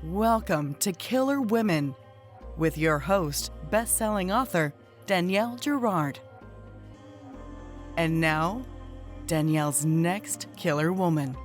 Welcome to Killer Women with your host, best-selling author Danielle Girard. And now, Danielle's next killer woman.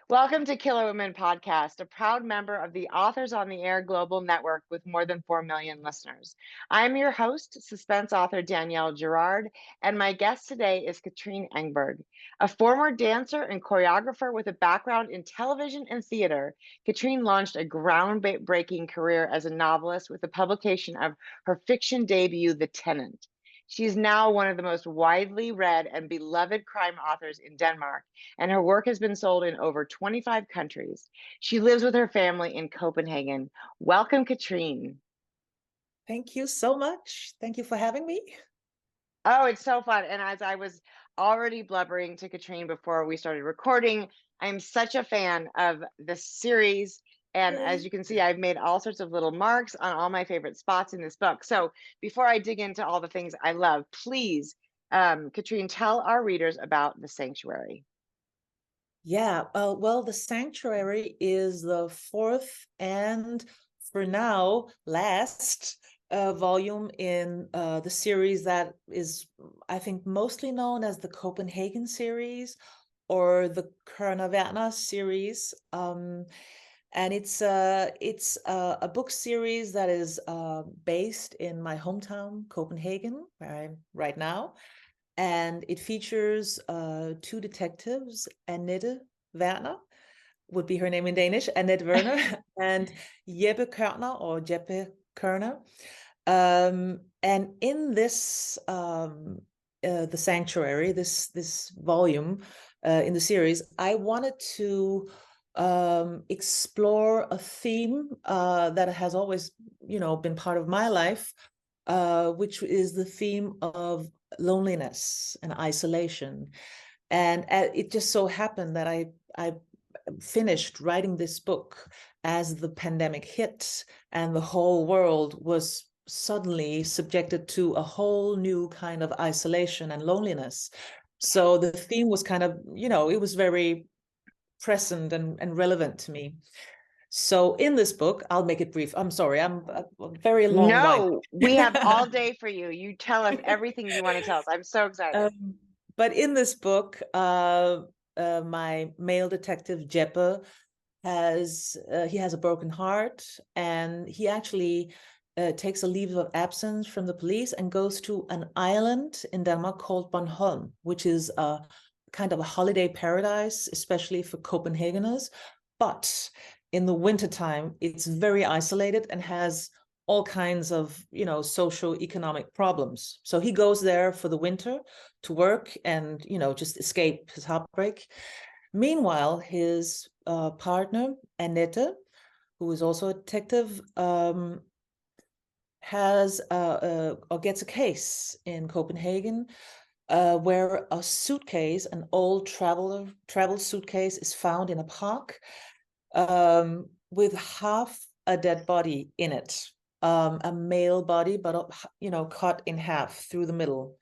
Welcome to Killer Women Podcast, a proud member of the Authors on the Air Global Network with more than 4 million listeners. I'm your host, suspense author Danielle Girard, and my guest today is Katrine Engberg. A former dancer and choreographer with a background in television and theater, Katrine launched a groundbreaking career as a novelist with the publication of her fiction debut, The Tenant. She is now one of the most widely read and beloved crime authors in Denmark, and her work has been sold in over 25 countries. She lives with her family in Copenhagen. Welcome, Katrine. Thank you so much. Thank you for having me. Oh, it's so fun. And as I was already blubbering to Katrine before we started recording, I'm such a fan of this series. And as you can see, I've made all sorts of little marks on all my favorite spots in this book. So before I dig into all the things I love, please, Katrine, tell our readers about The Sanctuary. Yeah, well, The Sanctuary is the fourth and, for now, last volume in the series that is, I think, mostly known as the Copenhagen series or the Werner series. And it's a book series that is based in my hometown, Copenhagen, where I'm right now. And it features two detectives, Annette Werner, would be her name in Danish, Annette Werner, and Jeppe Kørner, or Jeppe Kørner. And in this, The Sanctuary, this volume in the series, I wanted to explore a theme that has always, been part of my life, which is the theme of loneliness and isolation. And it just so happened that I finished writing this book as the pandemic hit and the whole world was suddenly subjected to a whole new kind of isolation and loneliness. So the theme was kind of, it was very present and relevant to me. So in this book, I'll make it brief. I'm sorry, I'm a very long. No, we have all day for you. You tell us everything you want to tell us. I'm so excited. But in this book, my male detective Jeppe has a broken heart, and he actually takes a leave of absence from the police and goes to an island in Denmark called Bornholm, which is a kind of a holiday paradise, especially for Copenhageners. But in the wintertime, it's very isolated and has all kinds of, socio-economic problems. So he goes there for the winter to work and, just escape his heartbreak. Meanwhile, his partner, Annette, who is also a detective, has or gets a case in Copenhagen where a suitcase, an old travel suitcase, is found in a park with half a dead body in it, a male body, but cut in half through the middle.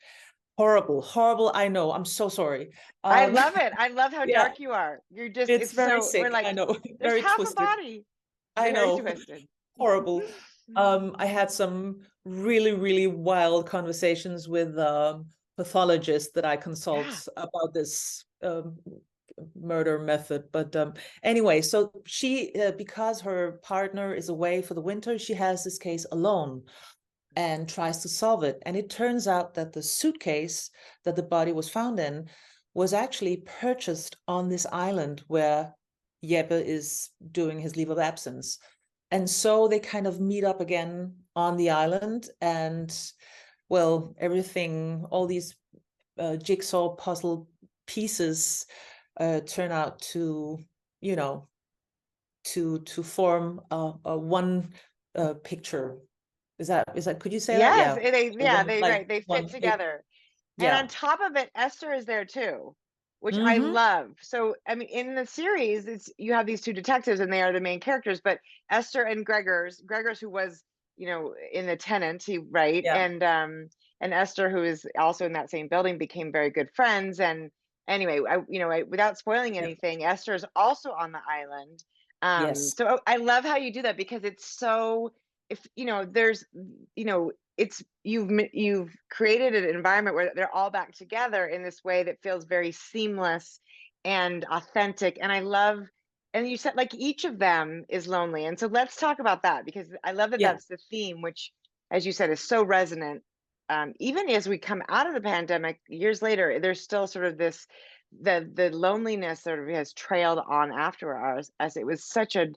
Horrible. I know. I'm so sorry. I love it. I love how dark you are. You're just, it's very so, sick. we're like, I know. there's Very half twisted. a body. I know. Very twisted. Horrible. I had some really wild conversations with pathologists that I consult about this murder method. But anyway, so she, because her partner is away for the winter, she has this case alone and tries to solve it. And it turns out that the suitcase that the body was found in was actually purchased on this island where Jeppe is doing his leave of absence. And so they kind of meet up again on the island, and well, everything, all these jigsaw puzzle pieces turn out to, to form a one picture. Is that, could you say yes, that? they fit together. And on top of it, Esther is there too, which I love. So, I mean, in the series, you have these two detectives and they are the main characters, but Esther and Gregers, who was, in the Tenant, and Esther, who is also in that same building, became very good friends. And anyway, without spoiling Yeah. anything, Esther is also on the island. Yes. So I love how you do that, because it's so, if there's, it's you've created an environment where they're all back together in this way that feels very seamless and authentic. And I love, and you said like each of them is lonely, and so let's talk about that, because I love that Yeah. that's the theme, which, as you said, is so resonant. Even as we come out of the pandemic years later, there's still sort of this, the loneliness sort of has trailed on after us, as it was such a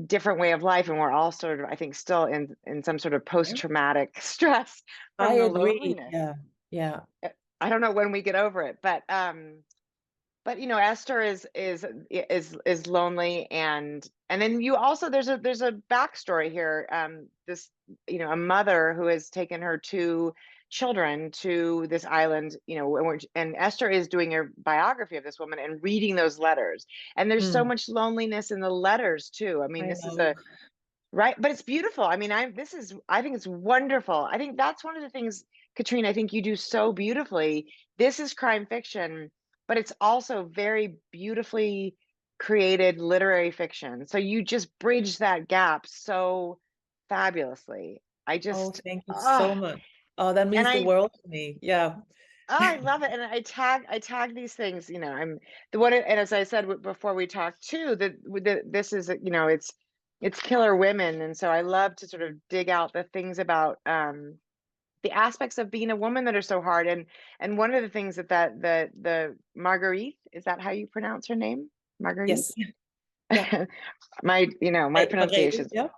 different way of life, and we're all sort of, I think, still in some sort of post-traumatic stress I from the agree. loneliness. Yeah. Yeah. I don't know when we get over it, but Esther is lonely, and then you also, there's a backstory here. This, a mother who has taken her two children to this island, and Esther is doing a biography of this woman and reading those letters, and there's so Mm, much loneliness in the letters too. I mean, I this is know. a right, but it's beautiful. I mean, I think it's wonderful. I think that's one of the things, Katrine, I think you do so beautifully. This is crime fiction, but it's also very beautifully created literary fiction. So you just bridge that gap so fabulously. I Oh, just, thank you so ah, much. Oh, that and means the world to me. Yeah. I love it, and I tag these things. I'm the one, and as I said before we talked too, that this is it's killer women, and so I love to sort of dig out the things about the aspects of being a woman that are so hard, and one of the things the Marguerite, is that how you pronounce her name, Marguerite? Yes. Yeah. My Margrethe, pronunciation, yeah.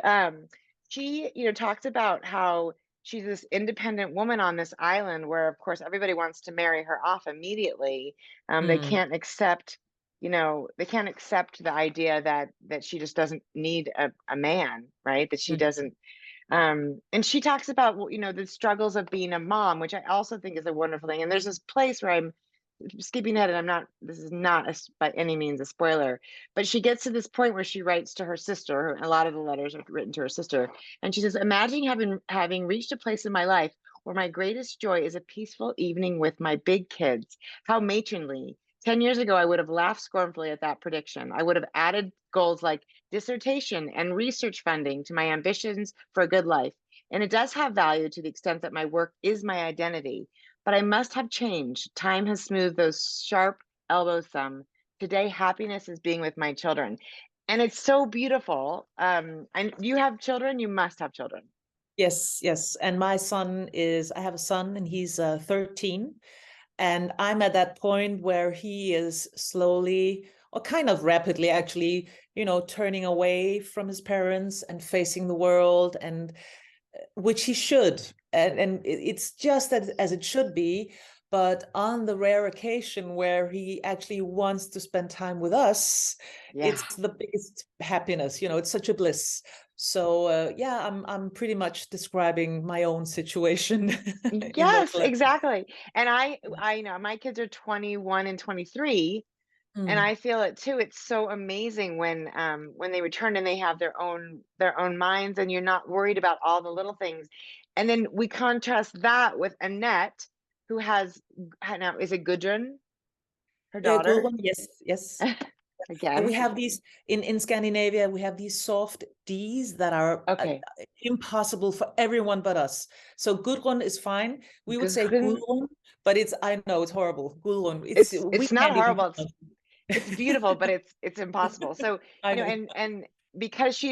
um, she, talks about how she's this independent woman on this island where, of course, everybody wants to marry her off immediately. They Mm, can't accept, they can't accept the idea that she just doesn't need a man, right? That she mm. doesn't. And she talks about, the struggles of being a mom, which I also think is a wonderful thing. And there's this place where I'm skipping ahead, and this is not by any means a spoiler, but she gets to this point where she writes to her sister. A lot of the letters are written to her sister, and she says, imagine having reached a place in my life where my greatest joy is a peaceful evening with my big kids. How matronly. 10 years ago, I would have laughed scornfully at that prediction. I would have added goals like dissertation and research funding to my ambitions for a good life. And it does have value to the extent that my work is my identity. But I must have changed. Time has smoothed those sharp elbows some. Today, happiness is being with my children. And it's so beautiful. And you have children, you must have children. Yes, yes. And I have a son and he's 13. And I'm at that point where he is slowly, or kind of rapidly actually, turning away from his parents and facing the world, and which he should. And it's just as it should be. But on the rare occasion where he actually wants to spend time with us, Yeah. it's the biggest happiness. It's such a bliss. So yeah, I'm pretty much describing my own situation in those Yes, letters. exactly. And I know my kids are 21 and 23, and Mm. I feel it too. It's so amazing when they return and they have their own minds, and you're not worried about all the little things. And then we contrast that with Annette, who has, now, is it Gudrun, her Good daughter? one. Yes, yes. And we Again. have these in Scandinavia. We have these soft D's that are Okay. impossible for everyone but us. So Gudrun is fine. We would say Gudrun. Gudrun, but I know it's horrible. Gudrun. We It's not can't even horrible. pronounce It's it. beautiful, but it's impossible. So, I know. and because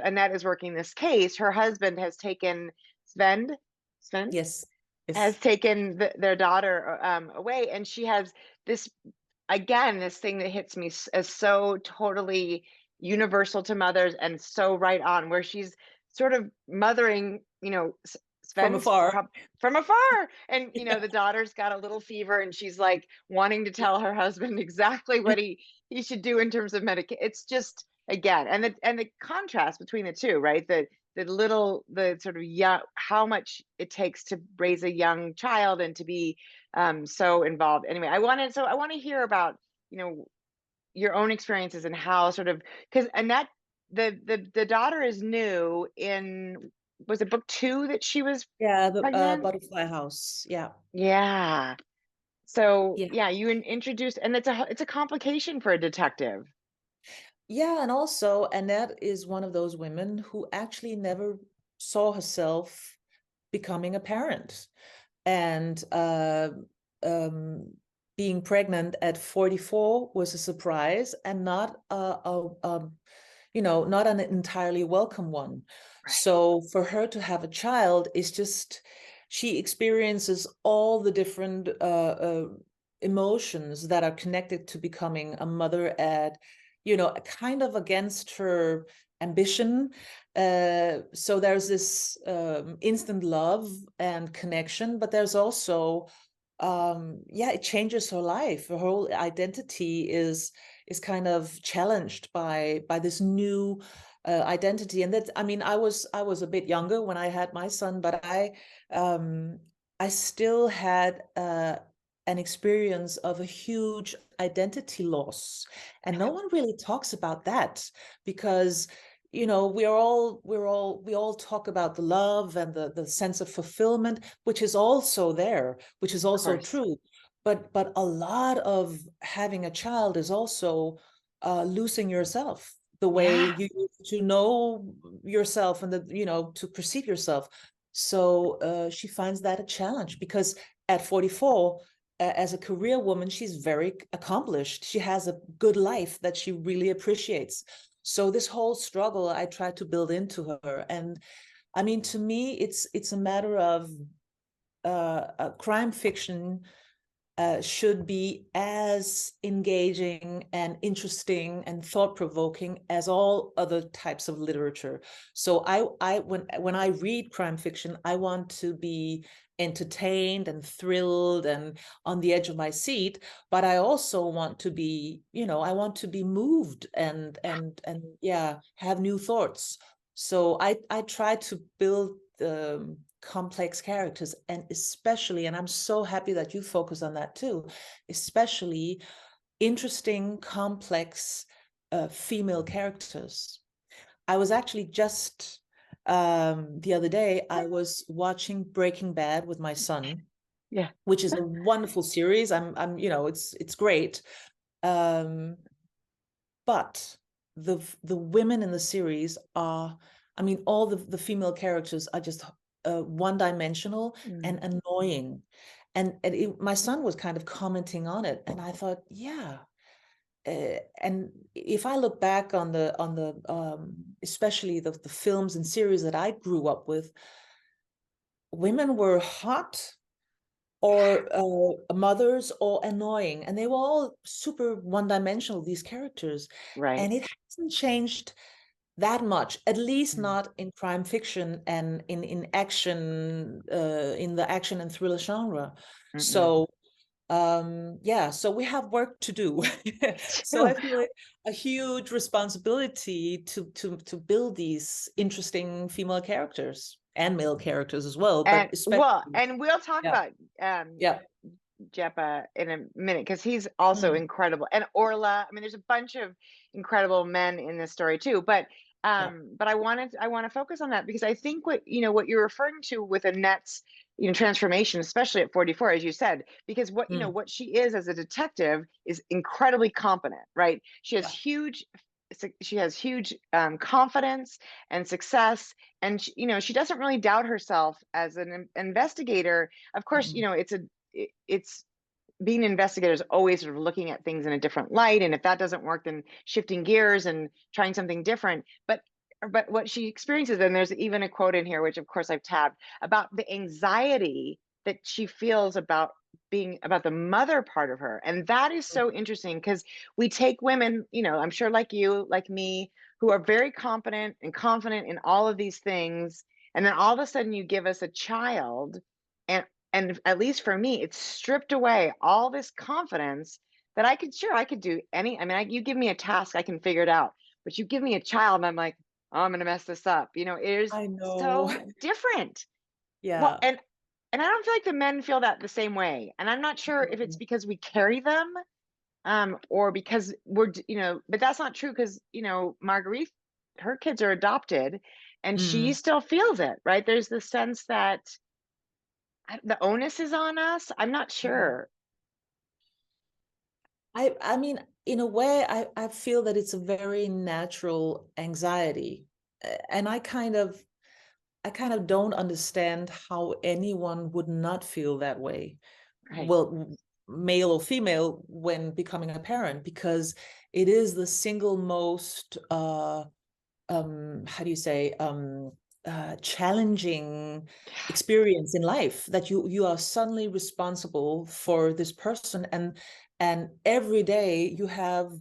Annette is working this case, her husband has taken Sven Yes, has yes. taken their daughter away, and she has this, again, this thing that hits me as so totally universal to mothers and so right on, where she's sort of mothering, From Sven's afar. from afar, and Yeah. the daughter's got a little fever, and she's like wanting to tell her husband exactly what he should do in terms of medication. It's just, again, and the contrast between the two, right? The sort of young, how much it takes to raise a young child and to be so involved. Anyway, I want to hear about, you know your own experiences, and how sort of, because Annette, the daughter is new in, was it book 2 that she was Yeah, the pregnant? Butterfly House. Yeah. Yeah. So Yeah. yeah, you introduce, and it's a complication for a detective. Yeah, and also Annette is one of those women who actually never saw herself becoming a parent. And um, being pregnant at 44 was a surprise, and not not an entirely welcome one. Right. So for her to have a child is just, she experiences all the different emotions that are connected to becoming a mother at, kind of against her ambition. So there's this instant love and connection, but there's also it changes her life. Her whole identity is kind of challenged by this new identity. And that, I mean, I was a bit younger when I had my son, but I still had an experience of a huge identity loss, and no one really talks about that, because we all talk about the love and the sense of fulfillment, which is also there, which is Of also course. true. But a lot of having a child is also losing yourself, the way Yeah. you used to know yourself, and to perceive yourself. So she finds that a challenge, because at 44, as a career woman, she's very accomplished. She has a good life that she really appreciates. So this whole struggle I try to build into her. And I mean, to me, it's a matter of crime fiction should be as engaging and interesting and thought-provoking as all other types of literature. So when I read crime fiction, I want to be entertained and thrilled and on the edge of my seat, but I also want to be, I want to be moved and yeah, have new thoughts. So I try to build complex characters, and especially, and I'm so happy that you focus on that too, especially interesting, complex female characters. I was actually just the other day, I was watching Breaking Bad with my son, Yeah. which is a wonderful series. It's great. Um, but the women in the series are, I mean, all the female characters are just one-dimensional and Mm. annoying. And my son was kind of commenting on it, and I thought, yeah. And if I look back on the especially the films and series that I grew up with, women were hot or mothers, or annoying, and they were all super one-dimensional, these characters. Right. And it hasn't changed that much, at least Mm. not in crime fiction and in action, in the action and thriller genre. Mm-mm. So so we have work to do. So True. I feel like a huge responsibility to build these interesting female characters and male characters as well, but And well, especially, and we'll talk yeah, about yeah. Jeppa in a minute, because he's also Mm, incredible. And Orla, I mean, there's a bunch of incredible men in this story too. yeah. But I want to focus on that, because I think what you're referring to with Annette's transformation, especially at 44, as you said, because Mm, what she is as a detective is incredibly competent, right? yeah. She has huge confidence and success, and she doesn't really doubt herself as an investigator. Of course, Mm, it's being an investigator is always sort of looking at things in a different light, and if that doesn't work, then shifting gears and trying something different. But what she experiences, and there's even a quote in here, which of course I've tabbed, about the anxiety that she feels about being about the mother part of her. And that is mm, so interesting, because we take women, I'm sure, like you, like me, who are very competent and confident in all of these things, and then all of a sudden you give us a child, and at least for me, it's stripped away all this confidence that I could do any. I mean, you give me a task, I can figure it out. But you give me a child, and I'm like, oh, I'm going to mess this up. It is I know. so different. Well, Yeah. and I don't feel like the men feel that the same way. And I'm not sure if it's Mm, because we carry them, or because but that's not true, because, Marguerite, her kids are adopted, and she mm, still feels it, right? There's the sense that the onus is on us. I'm not mm. sure. I mean, in a way, I feel that it's a very natural anxiety. And I kind of don't understand how anyone would not feel that way. Right. Well, male or female, when becoming a parent, because it is the single most how do you say, challenging experience in life, that you are suddenly responsible for this person, and every day you have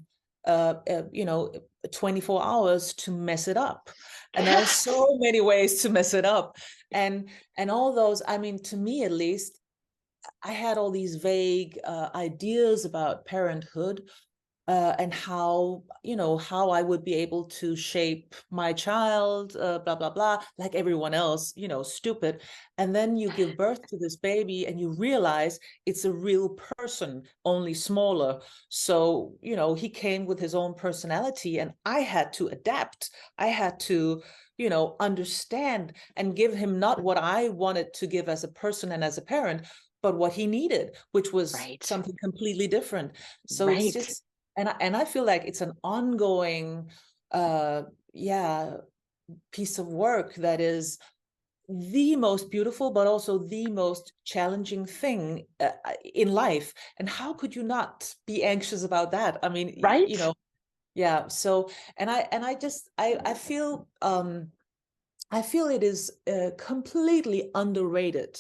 you know, 24 hours to mess it up, and there are Yes. so many ways to mess it up. And all those, I mean, to me at least, I had all these vague ideas about parenthood, and how, you know, how I would be able to shape my child, blah blah blah, like everyone else, you know, stupid. And then you give birth to this baby, and you realize it's a real person, only smaller. So, you know, he came with his own personality, and I had to adapt. I had to, you know, understand and give him not what I wanted to give as a person and as a parent, but what he needed, which was Right. something completely different. So it's Right. just, and I feel like it's an ongoing uh yeah piece of work that is the most beautiful, but also the most challenging thing in life. And how could you not be anxious about that? I mean, you Right. know, yeah. So, and I just I feel it is completely underrated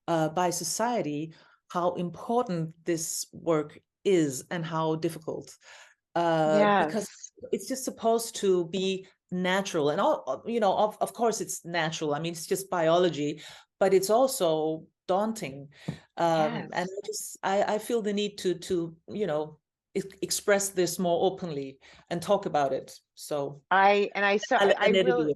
by society, how important this work is and how difficult. Because Yes. it's just supposed to be natural, and all, you know, of course it's natural. I mean, it's just biology, but it's also daunting. And Yes. I feel the need to you know, express this more openly and talk about it. So I let it be.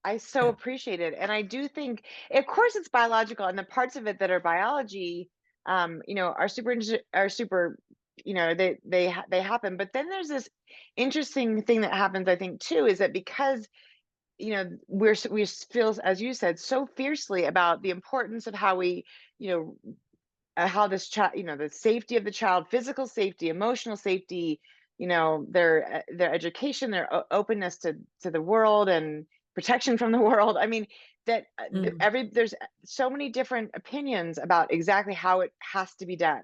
I so appreciate it. And I do think, of course, it's biological, and the parts of it that are biology, are are super, they happen. But then there's this interesting thing that happens, I think, too, is that because we feel, as you said, so fiercely about the importance of how we, you know, how this child, the safety of the child, physical safety, emotional safety, their education, their openness to the world, and protection from the world. I mean, that Mm, there's so many different opinions about exactly how it has to be done.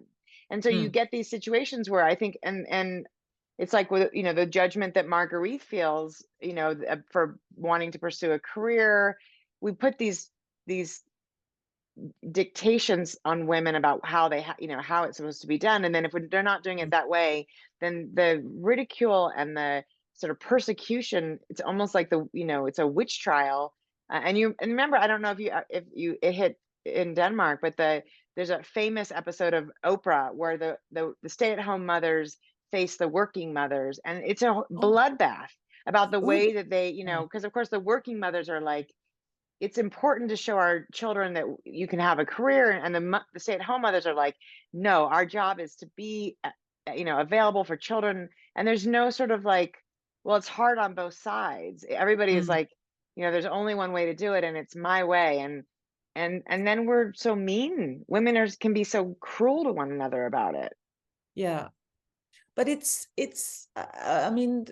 And so you mm, get these situations where I think, and it's like with, the judgment that Marguerite feels, for wanting to pursue a career. We put these dictations on women about how how it's supposed to be done, and then if they're not doing it mm. that way, then the ridicule and the sort of persecution, it's almost like it's a witch trial. And remember, I don't know if you it hit in Denmark, but there's a famous episode of Oprah where the stay-at-home mothers face the working mothers, and it's a Oh, bloodbath about the oh, way that they, yeah. because of course the working mothers are like, it's important to show our children that you can have a career, and the stay-at-home mothers are like, no, our job is to be available for children. And there's no sort of like, well, it's hard on both sides. Everybody is Mm, like, there's only one way to do it, and it's my way. And then we're so mean, women can be so cruel to one another about it. yeah. But it's I mean,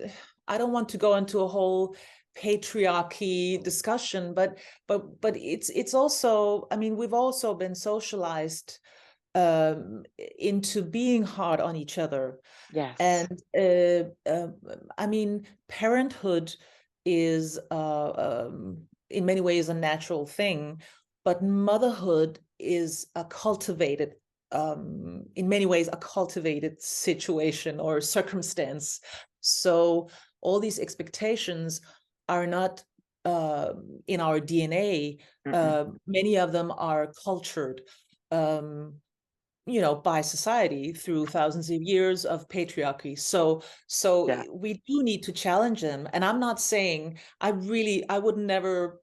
I don't want to go into a whole patriarchy discussion, but it's also, I mean, we've also been socialized into being hard on each other. Yes. And I mean, parenthood is in many ways a natural thing, but motherhood is a cultivated, in many ways, a cultivated situation or circumstance. So all these expectations are not in our DNA. Mm-mm. Many of them are cultured. Um, you know, by society through thousands of years of patriarchy. So Yeah. we do need to challenge them. And I'm not saying, I would never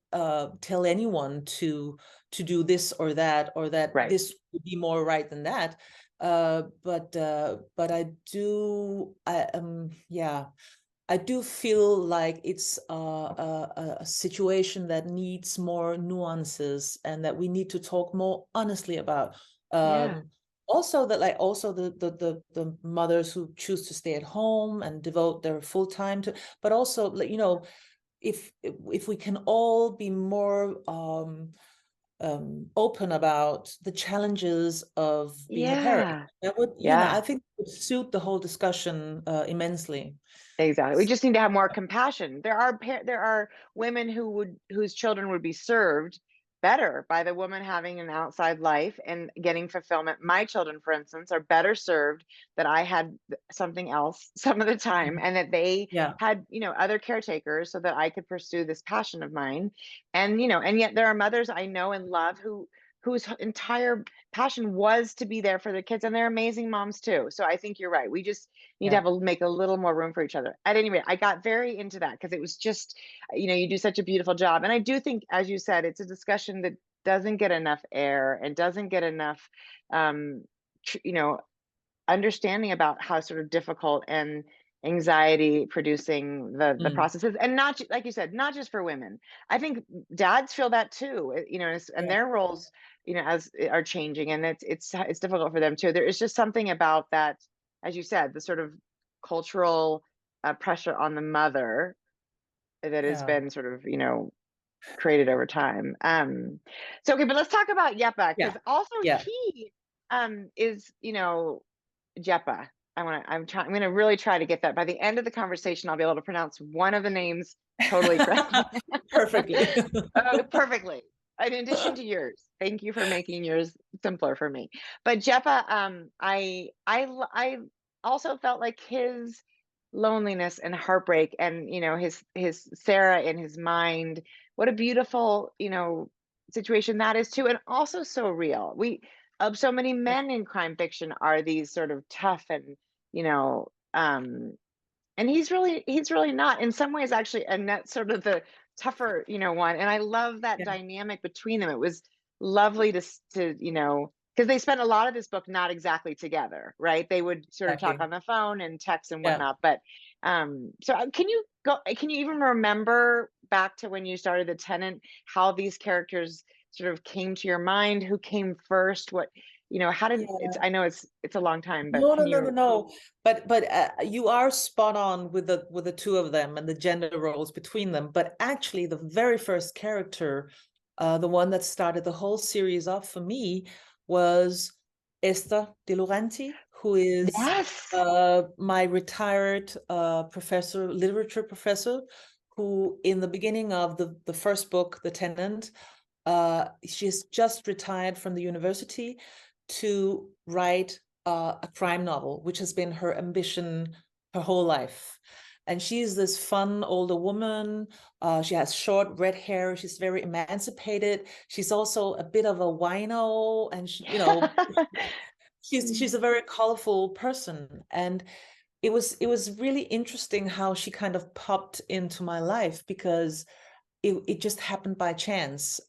tell anyone to do this or that Right. this would be more right than that. But I do, yeah, I do feel like it's a situation that needs more nuances, and that we need to talk more honestly about. Yeah. Um, also that like also the mothers who choose to stay at home and devote their full time to, but also like, you know, if we can all be more open about the challenges of being a parent, Yeah. that would, you know, I Yeah. think would suit the whole discussion immensely. Exactly. We just need to have more compassion. There are women whose children would be served better by the woman having an outside life and getting fulfillment. My children, for instance, are better served that I had something else some of the time, and that they Yeah, had, other caretakers so that I could pursue this passion of mine. And and yet there are mothers I know and love whose entire passion was to be there for their kids, and they're amazing moms too. So I think you're right. We just need to yeah, make a little more room for each other. At any rate, I got very into that because it was just, you do such a beautiful job. And I do think, as you said, it's a discussion that doesn't get enough air and doesn't get enough, um, you know, understanding about how sort of difficult and anxiety producing the mm, process is, and not like you said, not just for women. I think dads feel that too, and yeah, their roles, as are changing, and it's difficult for them too. There is just something about that, as you said, the sort of cultural pressure on the mother that has yeah, been sort of created over time. So okay, but let's talk about Yepa, yeah, because also yeah. he is Jepa. I'm going to really try to get that. By the end of the conversation, I'll be able to pronounce one of the names totally correctly. Perfectly. Perfectly. In addition to yours. Thank you for making yours simpler for me. But Jepa, I also felt like his loneliness and heartbreak, and his Sarah in his mind. What a beautiful, situation that is too, and also so real. So many men in crime fiction are these sort of tough and, you know, um, and he's really not. In some ways, actually, Annette's sort of the tougher, one. And I love that Yeah, dynamic between them. It was lovely because they spent a lot of this book not exactly together, right? They would sort of talk exactly. on the phone and text and Yeah. whatnot. But can you even remember back to when you started the Tenant, how these characters sort of came to your mind? Who came first? How did it's? Yeah. I know it's a long time, but No, no, can no, no, you? no. But you are spot on with the two of them and the gender roles between them. But actually, the very first character, the one that started the whole series off for me, was Esther De Laurenti, who is Yes. my retired professor, literature professor, who in the beginning of the first book, The Tenant, she's just retired from the university to write a crime novel, which has been her ambition her whole life. And she's this fun older woman. She has short red hair. She's very emancipated. She's also a bit of a wino, and she's a very colorful person. And it was really interesting how she kind of popped into my life, because it just happened by chance.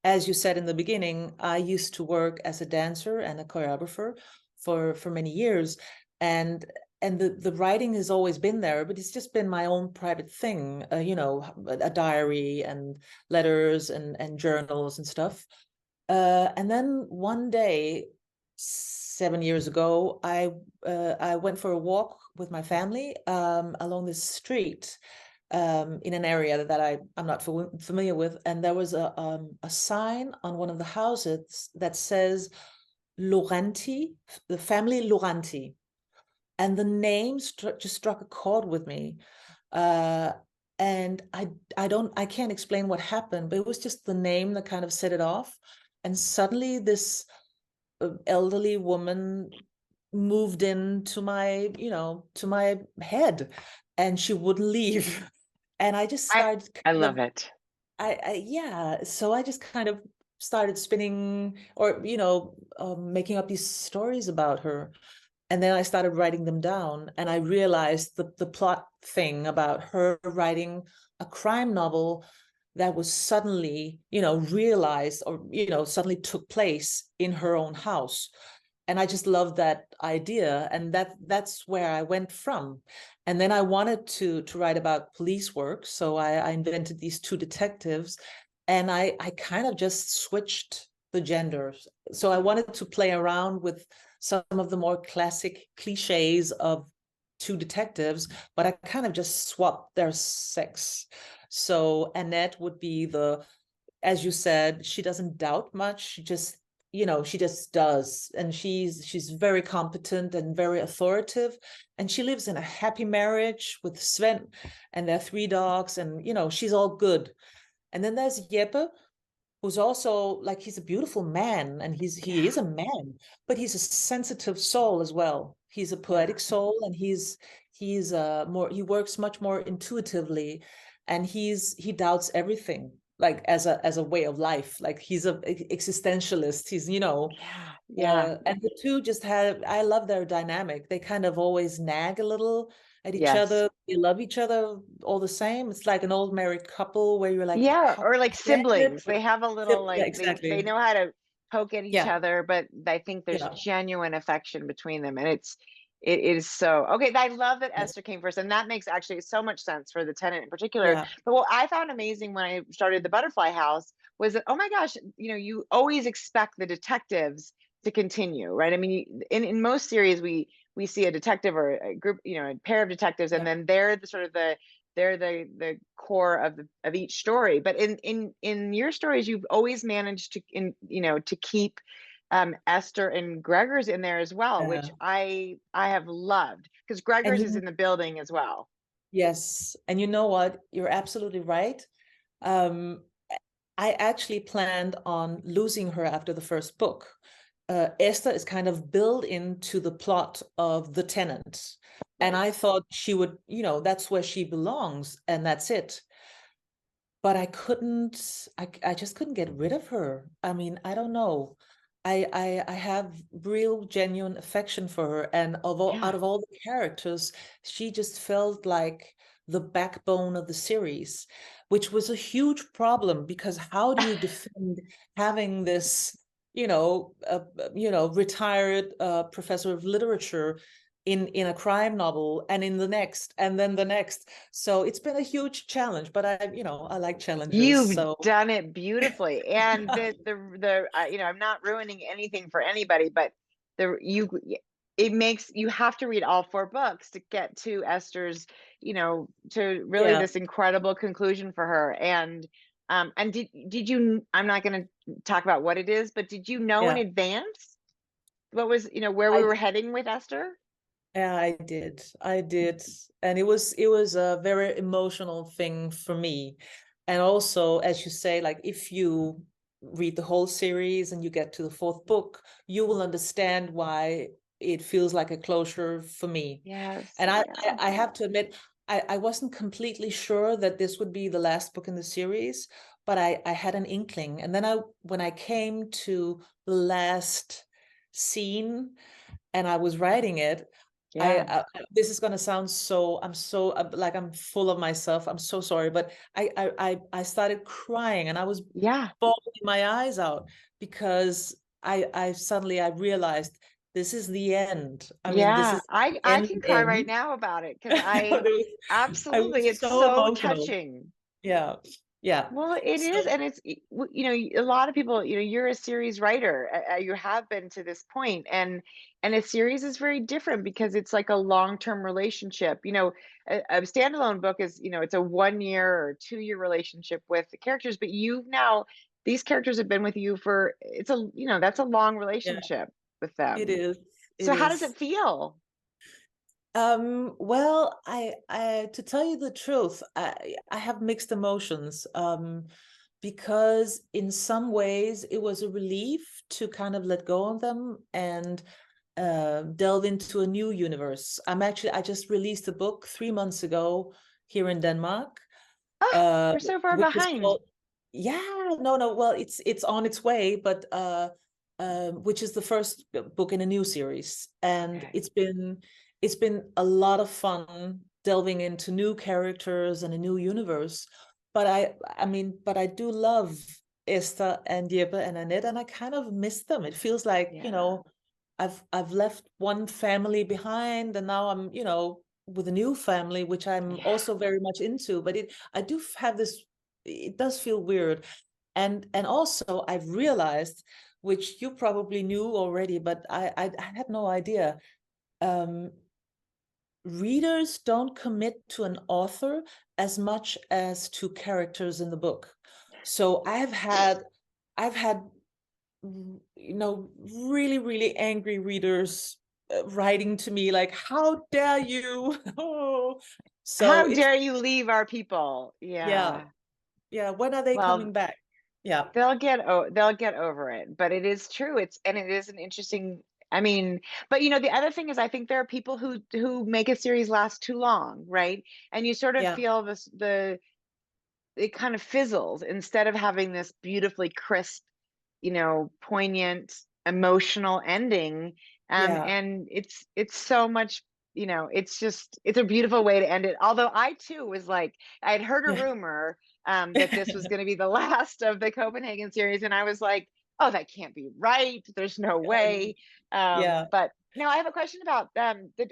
As you said in the beginning, I used to work as a dancer and a choreographer for many years, and the writing has always been there, but it's just been my own private thing, a diary and letters and journals and stuff. And then one day, 7 years ago, I went for a walk with my family along this street in an area that I'm not familiar with, and there was a sign on one of the houses that says Laurenti, the family Laurenti, and the name just struck a chord with me. Uh, and I can't explain what happened, but it was just the name that kind of set it off. And suddenly this elderly woman moved into my head, and she wouldn't leave. And I just I started I kind love of, it. yeah, so I just kind of started spinning, or making up these stories about her. And then I started writing them down, and I realized the plot thing about her writing a crime novel that was suddenly, realized, or, suddenly took place in her own house. And I just loved that idea, and that's where I went from. And then I wanted to write about police work, so I invented these two detectives, and I kind of just switched the genders. So I wanted to play around with some of the more classic cliches of two detectives, but I kind of just swapped their sex. So Annette would be as you said, she doesn't doubt much. She just, she just does. And she's very competent and very authoritative. And she lives in a happy marriage with Sven and their 3 dogs. And, she's all good. And then there's Jeppe, who's also like, he's a beautiful man, and he is a man, but he's a sensitive soul as well. He's a poetic soul, and he's he works much more intuitively, and he doubts everything, like as a way of life. Like he's a existentialist. He's and the two just I love their dynamic. They kind of always nag a little at each other. They love each other all the same. It's like an old married couple where you're like, Yeah, how or like siblings. They have a little Yeah, like exactly. they know how to poke at each Yeah. other, but I think there's genuine affection between them, and it is so okay. I love that Esther came first, and that makes actually so much sense for the Tenant in particular. Yeah. But what I found amazing when I started the Butterfly House was that, oh my gosh, you always expect the detectives to continue, right? I mean, in most series we see a detective or a group, a pair of detectives, and then they're the core of each story. But in your stories, you've always managed to keep Esther and Gregor's in there as well, which I have loved, because Gregor's is in the building as well. Yes, and you know what? You're absolutely right. I actually planned on losing her after the first book. Esther is kind of built into the plot of The Tenant. And I thought she would, that's where she belongs, and that's it. But I just couldn't get rid of her. I mean, I don't know. I have real genuine affection for her. And out of all the characters, she just felt like the backbone of the series, which was a huge problem, because how do you defend having this, retired professor of literature in a crime novel, and in the next, and then the next. So it's been a huge challenge, but I like challenges. You've So done it beautifully. And I'm not ruining anything for anybody, but it makes you have to read all 4 books to get to Esther's, to really this incredible conclusion for her. And did you, I'm not going to talk about what it is, but did you know in advance what was, where we were heading with Esther? Yeah, I did. And it was a very emotional thing for me. And also, as you say, like, if you read the whole series and you get to the 4th book, you will understand why it feels like a closure for me. Yes. And I have to admit, I wasn't completely sure that this would be the last book in the series, but I had an inkling. And then when I came to the last scene and I was writing it, this is going to sound I'm so like, I'm full of myself. I'm so sorry, but I started crying, and I was bawling my eyes out, because I suddenly realized this is the end. I mean, this is I can cry right now about it, because I was absolutely, it's so so emotional. touching. Yeah. Well, it is, and it's a lot of people, you're a series writer, you have been to this point, and a series is very different, because it's like a long-term relationship. A standalone book is, it's a 1 year or 2 year relationship with the characters, but these characters have been with you for, that's a long relationship with It them. is. So how does it feel? Well, to tell you the truth, I have mixed emotions, because in some ways it was a relief to kind of let go of them and delve into a new universe. I just released a book 3 months ago here in Denmark, We're so far which is behind. called, no, well, it's on its way, but which is the first book in a new series, and it's been a lot of fun delving into new characters and a new universe. But but I do love Esther and Jeppe and Annette, and I kind of miss them. It feels like, I've left one family behind, and now I'm, with a new family, which I'm also very much into. But I do have this, it does feel weird. And also I've realized which you probably knew already, but I had no idea. Readers don't commit to an author as much as to characters in the book. So I've had really, really angry readers writing to me like, how dare you? Oh, so How it's, dare you leave our people? yeah, Yeah. yeah. When are they Well, coming back? Yeah, they'll get over it, but it is true. It is an interesting, I mean, but the other thing is I think there are people who make a series last too long, right? And you sort of yeah, feel it kind of fizzles instead of having this beautifully crisp, poignant, emotional ending. yeah. And it's so much, it's a beautiful way to end it. Although I too was like, I'd heard a Yeah. rumor that this was going to be the last of the Copenhagen series, and I was like, oh, that can't be right. There's no way. Yeah. But now I have a question about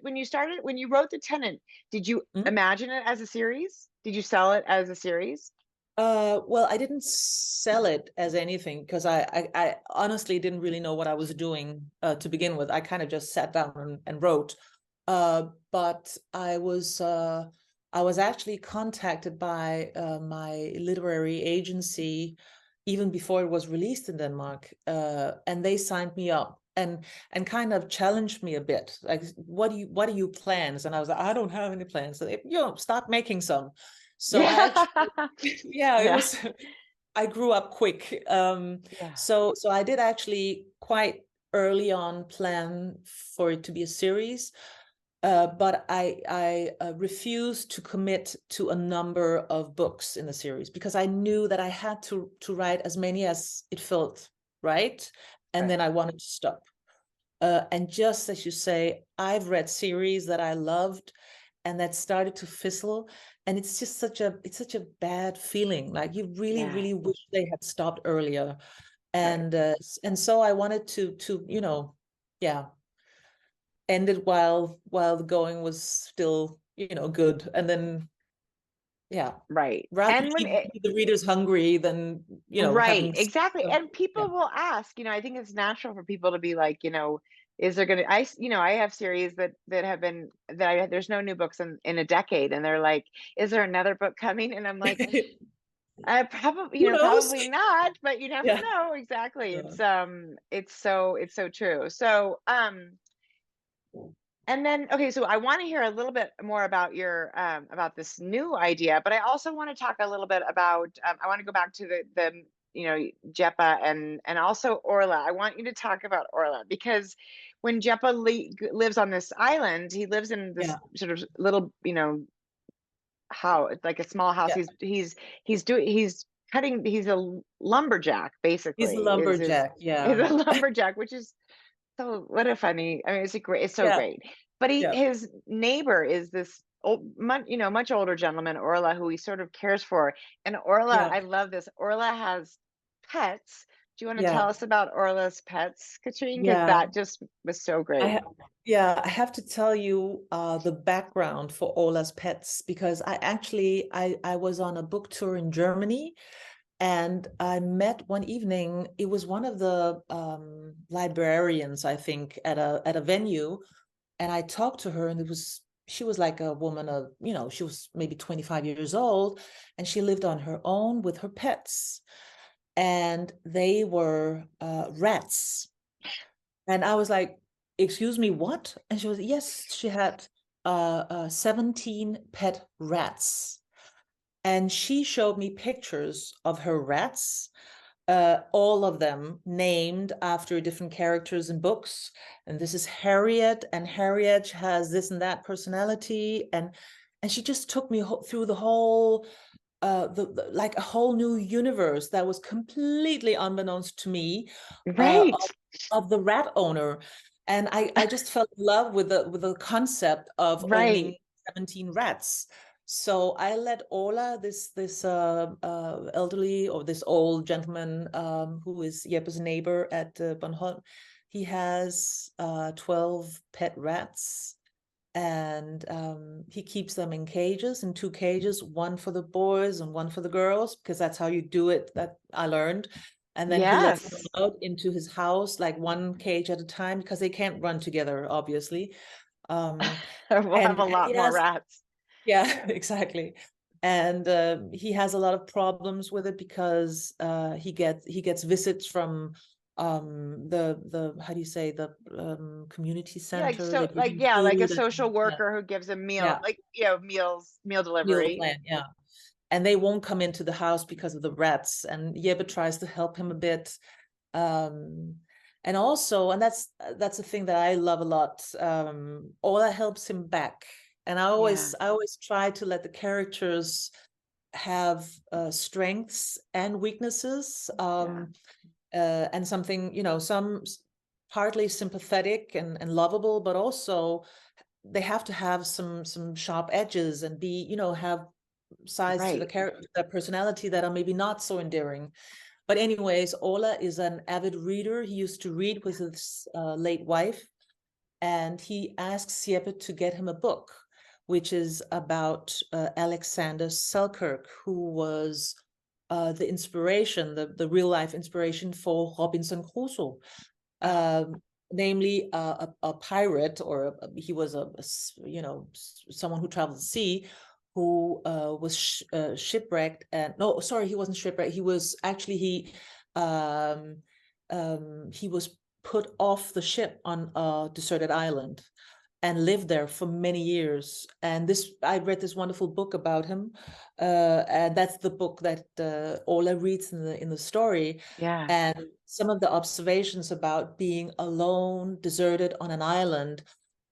when you wrote the Tenant, did you Mhm. imagine it as a series? Did you sell it as a series? Well, I didn't sell it as anything because I honestly didn't really know what I was doing to begin with. I kind of just sat down and wrote. But I was actually contacted by my literary agency even before it was released in Denmark, and they signed me up and kind of challenged me a bit. Like, what are your plans? And I was like, I don't have any plans. So start making some. So I Yeah. actually, yeah, it Yeah. was. I grew up quick. Yeah. So I did actually quite early on plan for it to be a series, but I refused to commit to a number of books in the series because I knew that I had to write as many as it felt right, and Right. then I wanted to stop. And just as you say, I've read series that I loved and that started to fizzle, and it's just such a bad feeling. Like you really, Yeah. really wish they had stopped earlier. Right. And so I wanted to yeah, end it while the going was still good, and then yeah, Right. rather And keep the readers hungry than right, having exactly. And yeah. people will ask, I think it's natural for people to be like, is there gonna I have series that have been there's no new books in a decade, and they're like, is there another book coming? And I'm like, I probably, Who knows? probably not, but you never Yeah. know. Exactly. Yeah. It's so true. So and then, okay, so I want to hear a little bit more about your about this new idea, but I also want to talk a little bit about. I want to go back to the Jeppa and also Orla. I want you to talk about Orla because when Jeppa lives on this island, he lives in this Yeah. sort of little house, like a small house. Yeah. He's cutting. He's a lumberjack, He's a basically. lumberjack. Is Yeah. a lumberjack, which is so what a funny. I mean, it's so Yeah. great. But Yeah. his neighbor is this much older gentleman, Orla, who he sort of cares for. And Orla, Yeah. I love this. Orla has pets. Do you want to Yeah. tell us about Orla's pets, Katrine? Because Yeah. that just was so I great. ha yeah, I have to tell you the background for Ola's pets because I was on a book tour in Germany, and I met one evening. It was one of the librarians, I think, at a venue, and I talked to her, and she was like a woman of, she was maybe 25 years old, and she lived on her own with her pets, and they were rats. And I was like, excuse me, what? And she was, yes, she had 17 pet rats. And she showed me pictures of her rats, all of them named after different characters in books. And this is Harriet, and Harriet has this and that personality. And she just took me through the whole like a whole new universe that was completely unbeknownst to me, uh, Right. of the rat owner. And I just fell in love with the concept of owning Right. 17 rats. So I let Ola, this elderly, or this old gentleman, who is Jeppe's neighbor at Bornholm, he has 12 pet rats, and he keeps them in cages, in 2 cages, one for the boys and one for the girls, because that's how you do it, that I learned. and then he lets them Yes. out into his house, like one cage at a time, because they can't run together, obviously. Um, We'll have a and lot he more has, rats. yeah, exactly. And he has a lot of problems with it because he gets visits from the how do you say, the community Yeah, like center. They so bring like him yeah, like a food and social yeah, worker who gives a meal, yeah, like meal meal delivery. plan, yeah. And they won't come into the house because of the rats. And Yebe tries to help him a bit. Um, and also, and that's the thing that I love a lot. Ola helps him back, and Yeah, I always try to let the characters have strengths and weaknesses, yeah, and something, some partly sympathetic and lovable, but also they have to have some sharp edges and be, have sides to the right. character, their personality that are maybe not so endearing. But anyways, Ola is an avid reader. He used to read with his late wife, and he asks Jeppe to get him a book, which is about Alexander Selkirk, who was the inspiration, the real life inspiration for Robinson Crusoe. Oh, Um, Namely a pirate, or he was someone who traveled the sea, who was shipwrecked. And no, sorry, he wasn't shipwrecked. He was actually he was put off the ship on a deserted island and lived there for many years. And I read this wonderful book about him, and that's the book that Ola reads in the story. yeah. And some of the observations about being alone, deserted on an island,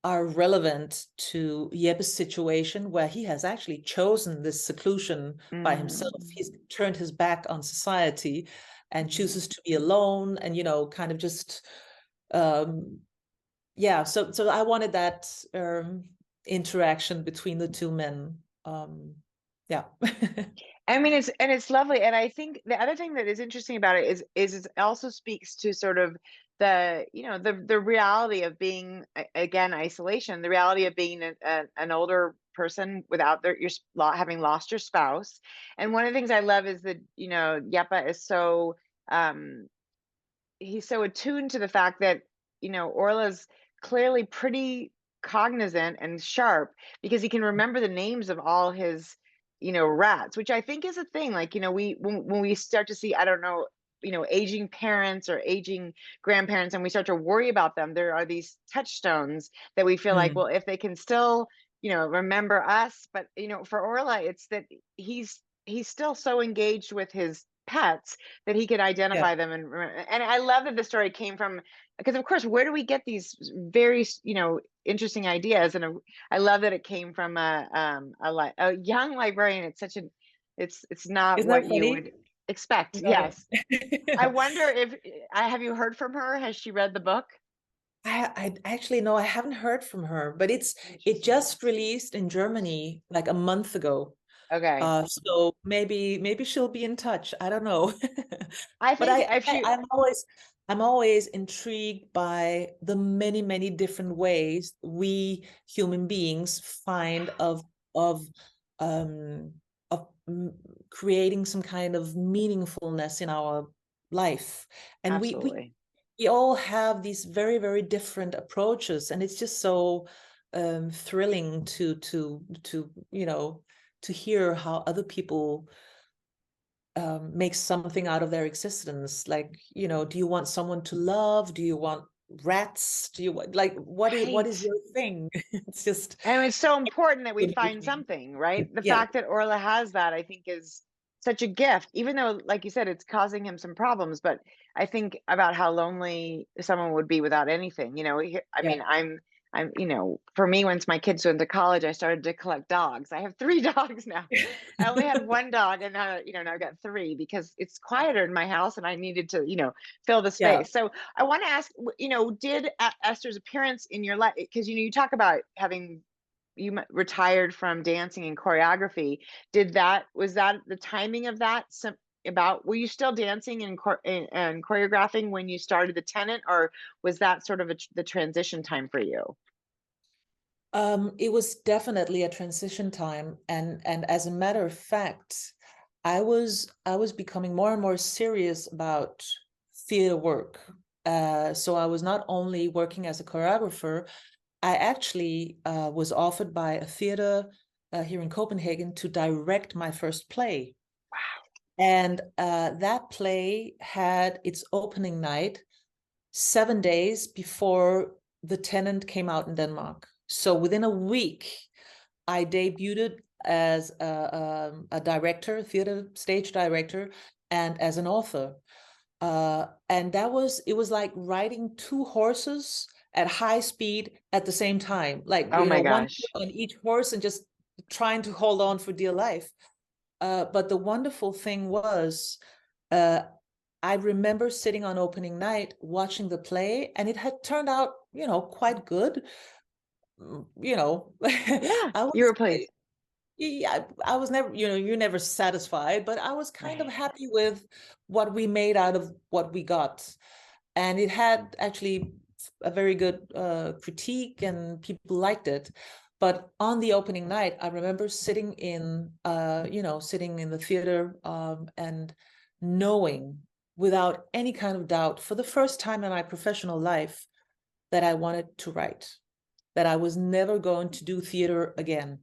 are relevant to Jeppe's situation, where he has actually chosen this seclusion by himself. Mm, He's turned his back on society and mm. chooses to be alone, and kind of just um, yeah. So I wanted that interaction between the two men. Yeah. I mean, it's lovely, and I think the other thing that is interesting about it is it also speaks to sort of the reality of being again isolation, the reality of being an older person without having lost your spouse. And one of the things I love is that Yepa is so um he's so attuned to the fact that Orla's clearly pretty cognizant and sharp because he can remember the names of all his rats, which I think is a thing. Like we when we start to see, I don't know, aging parents or aging grandparents, and we start to worry about them, there are these touchstones that we feel like, Mm, well, if they can still remember us. But for Orla, it's that he's still so engaged with his pets that he could yeah. identify them. And I love that the story came from, because of course, where do we get these very interesting ideas? And I love that it came from a young librarian. It's such a it's not Isn't that what you funny? would expect. No. Yes. I wonder if I have you heard from her? Has she read the book? I actually, no, I haven't heard from her, but it Interesting. just released in Germany like a month ago. Okay. So maybe she'll be in touch. I don't know. I But think if she I'm always intrigued by the many different ways we human beings find of um of creating some kind of meaningfulness in our life. And absolutely. we all have these very different approaches, and it's just so thrilling to to hear how other people make something out of their existence. Like, do you want someone to love? Do you want rats? Do you want, like, what Right. is your thing? It's just And it's so important that we find amazing. something, right? The Yeah, fact that Orla has that, I think, is such a gift, even though, like you said, it's causing him some problems. But I think about how lonely someone would be without anything. I yeah, mean, for me, once my kids went to college, I started to collect dogs. I have three dogs now. I only had one dog, and now I've got three because it's quieter in my house, and I needed to, fill the yeah. space. So I want to ask, did Esther's appearance in your life, because you talk about having retired from dancing and choreography. Was that the timing of that about, were you still dancing and choreographing when you started the Tenant, or was that sort of the transition time for you? It was definitely a transition time, and as a matter of fact, I was becoming more and more serious about theater work. So I was not only working as a choreographer, I actually was offered by a theater here in Copenhagen to direct my first play. And that play had its opening night 7 days before the Tenant came out in Denmark. So within a week, I debuted as a director, theater stage director, and as an author. And it was like riding two horses at high speed at the same time, like, Oh my one gosh. foot on each horse and just trying to hold on for dear life. But the wonderful thing was, uh, I remember sitting on opening night watching the play, and it had turned out, quite good. Yeah, I you was, were pleased. yeah, I was never, you're never satisfied, but I was kind of Right. happy with what we made out of what we got. And it had actually a very good critique, and people liked it. But on the opening night, I remember sitting in the theater, and knowing without any kind of doubt, for the first time in my professional life, that I wanted to write, that I was never going to do theater again.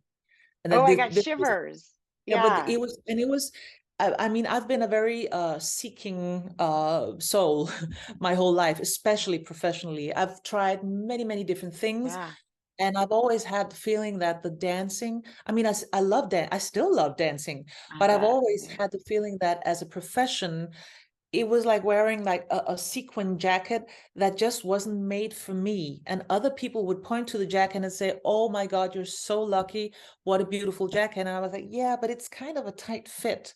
And Oh, that I got this was, shivers. yeah, but Yeah. it was, I mean, I've been a very seeking soul my whole life, especially professionally. I've tried many, many different things. Yeah. And I've always had the feeling that the dancing, I mean, I love dance, I still love dancing, I but I've bet. always Yeah. had the feeling that as a profession, it was like wearing like a sequin jacket that just wasn't made for me. And other people would point to the jacket and say, "Oh my God, you're so lucky. What a beautiful jacket." And I was like, "Yeah, but it's kind of a tight fit."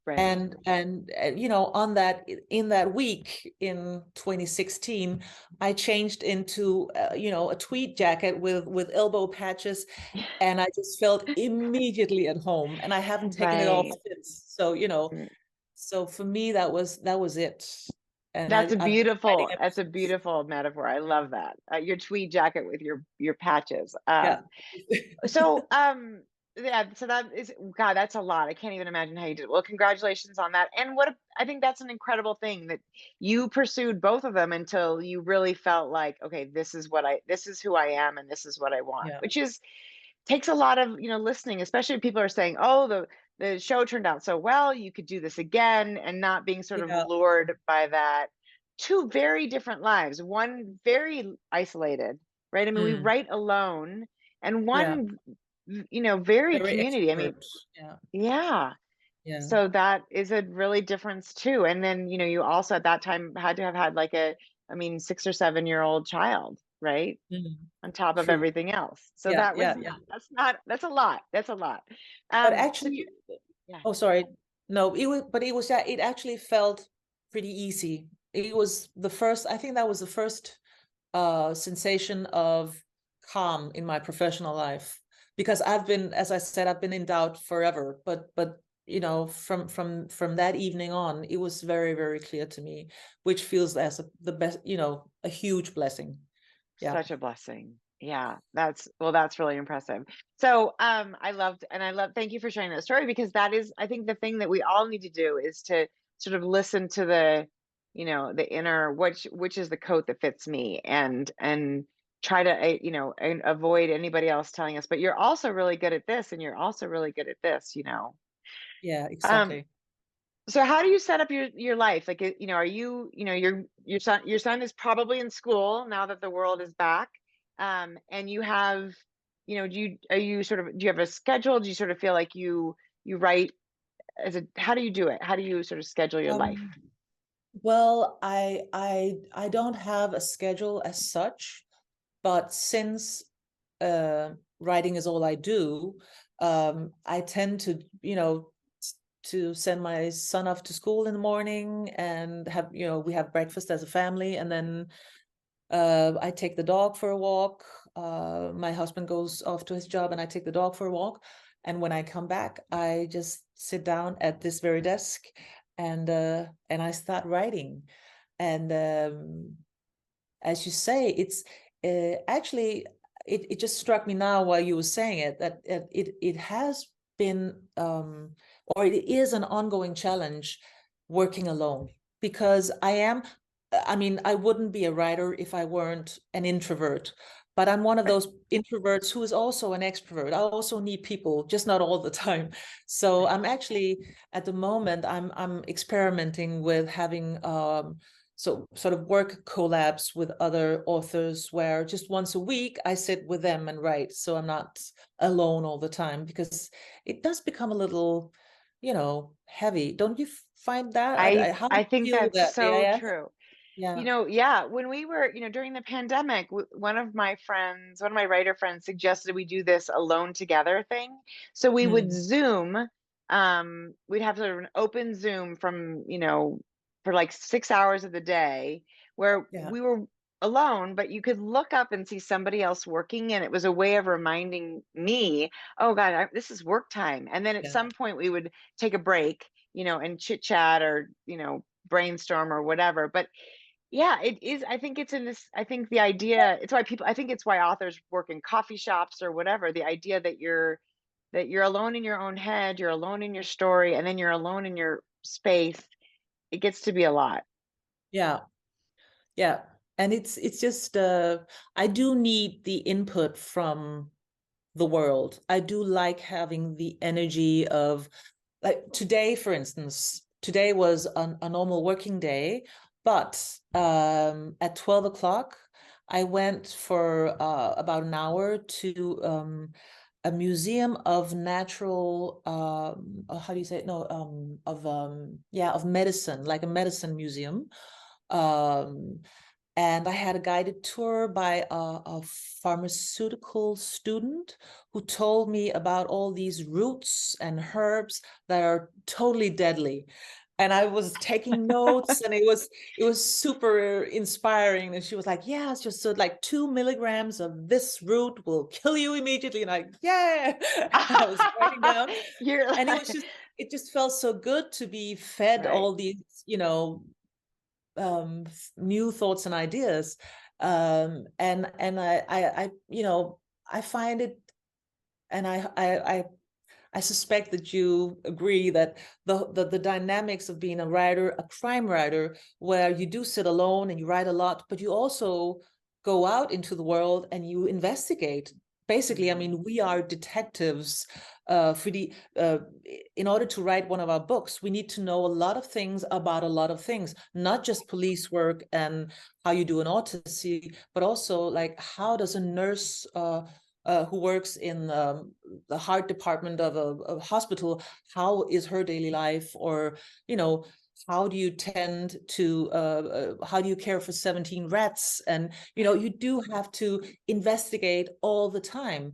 Right. And on that, in that week in 2016, I changed into a tweed jacket with elbow patches, and I just felt immediately at home, and I haven't taken it off Right. since. So for me, that was it. And I've been writing it That's a since. beautiful metaphor. I love that. Your tweed jacket with your patches. Yeah. So yeah, so that is, God, that's a lot. I can't even imagine how you did it. Well, congratulations on that. And I think that's an incredible thing that you pursued both of them until you really felt like, okay, this is who I am and this is what I want, Yeah. which is takes a lot of listening, especially if people are saying, oh, the show turned out so well, you could do this again, and not being sort of Yeah. lured by that. Two very different lives, one very isolated, right? I mean, we Mm. write alone, and Yeah. one very Very community. I mean, extrovert. Yeah. yeah. Yeah. So that is a really difference too. And then you also at that time had to have had like I mean, 6 or 7 year old child, right, Mm. on top of True. everything else. So Yeah. that was Yeah. not, Yeah. that's a lot. That's a lot. But So actually, yeah. oh, sorry. No, yeah, it actually felt pretty easy. It was the first, I think that was the first sensation of calm in my professional life, because as I said, I've been in doubt forever. But from that evening on, it was very, very clear to me, which feels as the best, a huge blessing. Yeah. Such a blessing. Yeah, that's really impressive. So I love thank you for sharing that story, because that is, I think, the thing that we all need to do is to sort of listen to the inner, which is the coat that fits me, and try to and avoid anybody else telling us, but you're also really good at this and you're also really good at this. Yeah, Um exactly. so how do you set up your life? Like, are your son is probably in school now that the world is back. And you have, are you sort of, do you have a schedule? Do you sort of feel like you write how do you do it? How do you sort of schedule your life? Um, well, I don't have a schedule as such, but since writing is all I do, I tend to, to send my son off to school in the morning, and we have breakfast as a family, and then I take the dog for a walk. My husband goes off to his job, and I take the dog for a walk. And when I come back, I just sit down at this very desk, and I start writing. And as you say, it's actually, it just struck me now while you were saying it, that it has been or it is an ongoing challenge working alone, because I mean, I wouldn't be a writer if I weren't an introvert, but I'm one of Right. those introverts who is also an extrovert. I also need people, just not all the time. So Right. I'm actually, at the moment, I'm experimenting with having so sort of work collabs with other authors, where just once a week I sit with them and write. So I'm not alone all the time, because it does become a little, heavy. Don't you find that? How do I you think feel with that's that? so Yeah, true. yeah. Yeah, when we were, during the pandemic, one of my writer friends suggested we do this alone together thing. So we would Mm, Zoom, we'd have sort of an open Zoom from, for like 6 hours of the day where yeah, we were alone, but you could look up and see somebody else working. And it was a way of reminding me, oh God, this is work time. And then at yeah, some point we would take a break, and chit chat or, brainstorm or whatever. But yeah, it is. I think it's in this. I think the idea. It's why people. I think it's why authors work in coffee shops or whatever. The idea that you're alone in your own head, you're alone in your story, and then you're alone in your space. It gets to be a lot. yeah, yeah. And it's just I do need the input from the world. I do like having the energy of, like today, for instance, today was a normal working day, but at 12 o'clock, I went for about an hour to a museum of natural, how do you say it? No, yeah, of medicine, like a medicine museum. Um, and I had a guided tour by a pharmaceutical student who told me about all these roots and herbs that are totally deadly. And I was taking notes, and it was super inspiring. And she was like, "Yeah, it's just so like 2 milligrams of this root will kill you immediately." And yeah, and I was writing down, You're and like, it just felt so good to be fed right. all these, new thoughts and ideas. And I I find it, and I suspect that you agree that the dynamics of being a writer, a crime writer, where you do sit alone and you write a lot, but you also go out into the world and you investigate. Basically, I Mhm. mean, we are detectives. For the In order to write one of our books, we need to know a lot of things about a lot of things, not just police work and how you do an autopsy, but also like how does a nurse who works in the heart department of a hospital, how is her daily life? Or, you know, how do you tend to, how do you care for 17 rats? And, you do have to investigate all the time.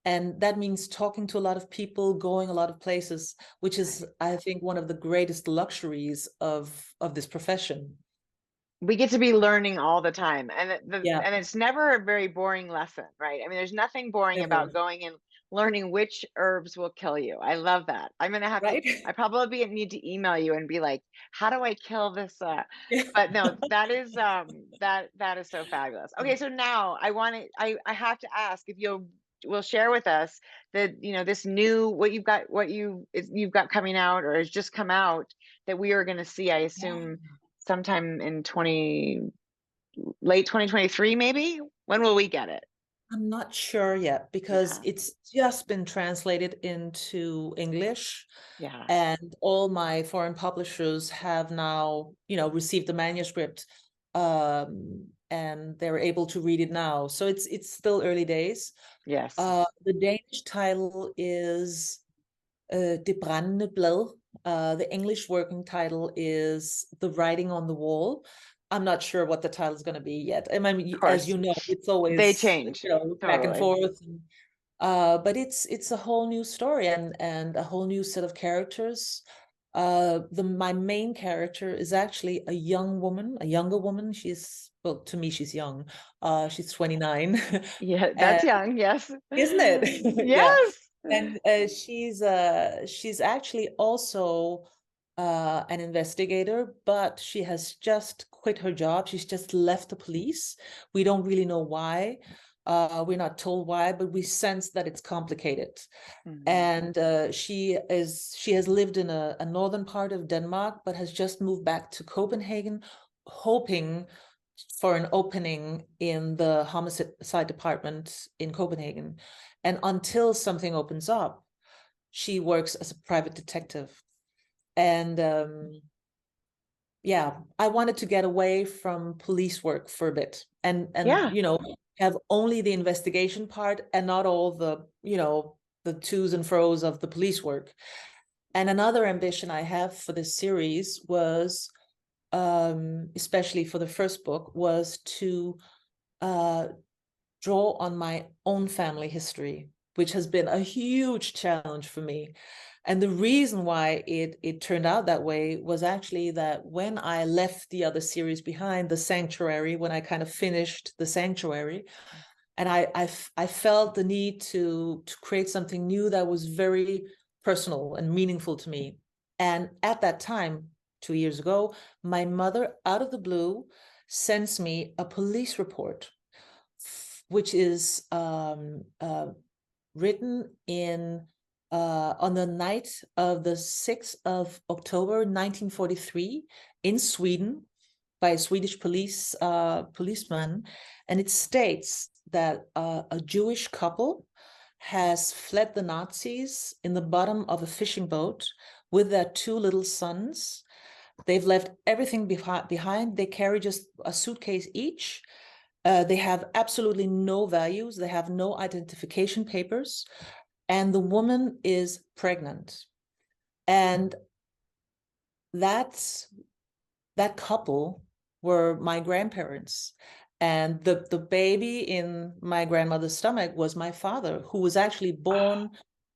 And that means talking to a lot of people, going a lot of places, which is, Right. I think, one of the greatest luxuries of this profession. We get to be learning all the time, and Yeah, and it's never a very boring lesson, right? I mean, there's nothing boring about ever. going and learning which herbs will kill you. I love that. I'm gonna have to. Right? I probably need to email you and be like, how do I kill this? Yeah. But no, that is so fabulous. Okay, so now I have to ask if you'll will share with us that this new you've got coming out or has just come out that we are going to see, I assume sometime in 20 late 2023, maybe. When will we get it? I'm not sure yet, because Yeah. it's just been translated into English, Yeah. and all my foreign publishers have now, received the manuscript, and they're able to read it now. So it's still early days. Yes. The Danish title is Det brændende blad. The English working title is The Writing on the Wall. I'm not sure what the title is going to be yet. I Of mean, as course. you know, it's They always, change. back and Totally. forth. But it's a whole new story, and a whole new set of characters. My main character is actually a younger woman. Well, to me, she's young. She's 29, Yeah, and that's young. Yes. isn't it? Yeah. Yes. And she's actually also an investigator, but she has just quit her job. She's just left the police. We don't really know why. We're not told why, but we sense that it's complicated. Mhm. And she has lived in a northern part of Denmark, but has just moved back to Copenhagen, hoping for an opening in the homicide department in Copenhagen. And until something opens up, she works as a private detective. And yeah, I wanted to get away from police work for a bit, and Yeah. you know, have only the investigation part and not all the, you know, the to's and fro's of the police work. And another ambition I have for this series was, especially for the first book, was to draw on my own family history, which has been a huge challenge for me. And the reason why it turned out that way was actually that when I left the other series behind, The Sanctuary, when I kind of finished The Sanctuary, and I felt the need to create something new that was very personal and meaningful to me. And at that time, 2 years ago, my mother, out of the blue, sends me a police report, which is written in on the night of the 6th of October 1943 in Sweden by a Swedish policeman, and it states that a Jewish couple has fled the Nazis in the bottom of a fishing boat with their 2 little sons. They've left everything behind. They carry just a suitcase each. They have absolutely no values. They have no identification papers. And the woman is pregnant. And that couple were my grandparents. And the baby in my grandmother's stomach was my father, who was actually born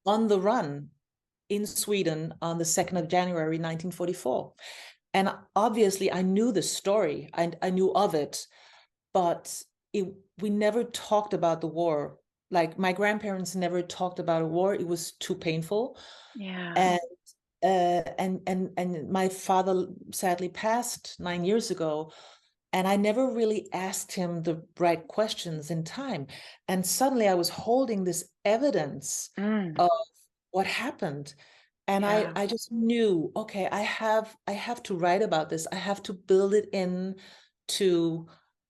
on the run in Sweden on the 2nd of January, 1944. And obviously I knew the story. I knew of it, but we never talked about the war. Like, my grandparents never talked about a war. It was too painful. Yeah. And my father sadly passed 9 years ago, and I never really asked him the right questions in time. And suddenly I was holding this evidence of what happened. And Yeah. I just knew, okay, I have to write about this. I have to build it in to